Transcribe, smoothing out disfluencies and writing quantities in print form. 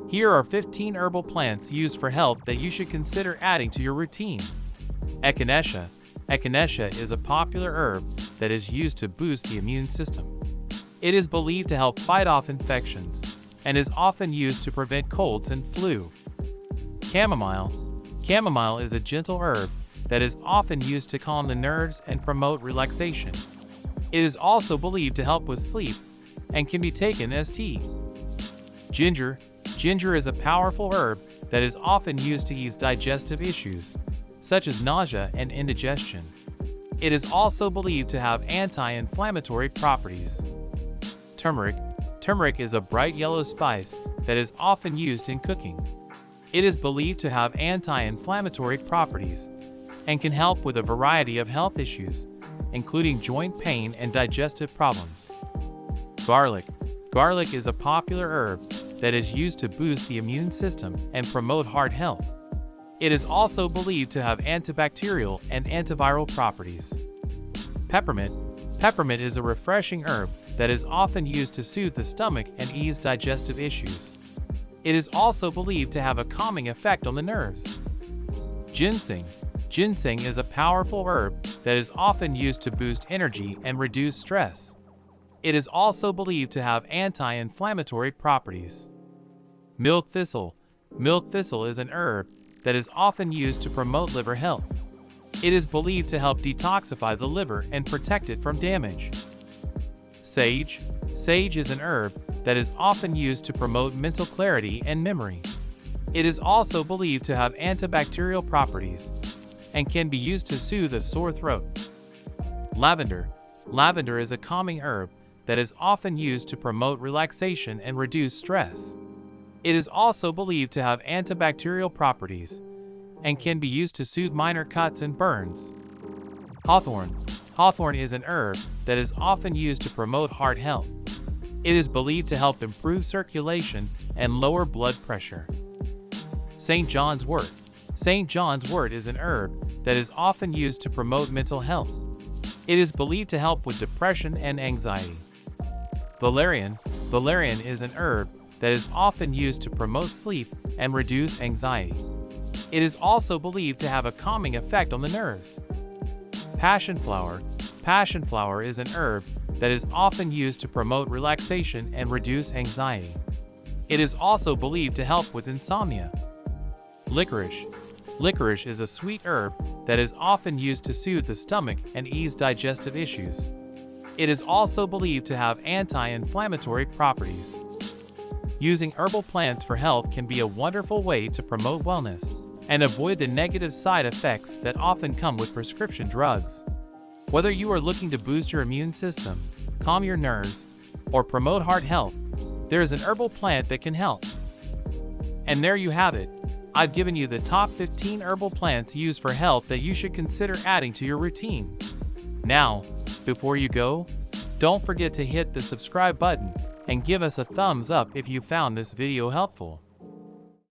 Here are 15 herbal plants used for health that you should consider adding to your routine. Echinacea. Echinacea is a popular herb that is used to boost the immune system. It is believed to help fight off infections and is often used to prevent colds and flu. Chamomile. Chamomile is a gentle herb that is often used to calm the nerves and promote relaxation. It is also believed to help with sleep and can be taken as tea. Ginger. Ginger is a powerful herb that is often used to ease digestive issues, such as nausea and indigestion. It is also believed to have anti-inflammatory properties. Turmeric. Turmeric is a bright yellow spice that is often used in cooking. It is believed to have anti-inflammatory properties and can help with a variety of health issues, including joint pain and digestive problems. Garlic. Garlic is a popular herb that is used to boost the immune system and promote heart health. It is also believed to have antibacterial and antiviral properties. Peppermint. Peppermint is a refreshing herb that is often used to soothe the stomach and ease digestive issues. It is also believed to have a calming effect on the nerves. Ginseng. Ginseng is a powerful herb that is often used to boost energy and reduce stress. It is also believed to have anti-inflammatory properties. Milk thistle. Milk thistle is an herb that is often used to promote liver health. It is believed to help detoxify the liver and protect it from damage. Sage. Sage is an herb that is often used to promote mental clarity and memory. It is also believed to have antibacterial properties and can be used to soothe a sore throat. Lavender. Lavender is a calming herb that is often used to promote relaxation and reduce stress. It is also believed to have antibacterial properties and can be used to soothe minor cuts and burns. Hawthorn. Hawthorn is an herb that is often used to promote heart health. It is believed to help improve circulation and lower blood pressure. St. John's wort. St. John's wort is an herb that is often used to promote mental health. It is believed to help with depression and anxiety. Valerian. Valerian is an herb that is often used to promote sleep and reduce anxiety. It is also believed to have a calming effect on the nerves. Passion flower. Passion flower is an herb that is often used to promote relaxation and reduce anxiety. It is also believed to help with insomnia. Licorice. Licorice is a sweet herb that is often used to soothe the stomach and ease digestive issues. It is also believed to have anti-inflammatory properties. Using herbal plants for health can be a wonderful way to promote wellness and avoid the negative side effects that often come with prescription drugs. Whether you are looking to boost your immune system, calm your nerves, or promote heart health, there is an herbal plant that can help. And there you have it. I've given you the top 15 herbal plants used for health that you should consider adding to your routine. Now, before you go, don't forget to hit the subscribe button and give us a thumbs up if you found this video helpful.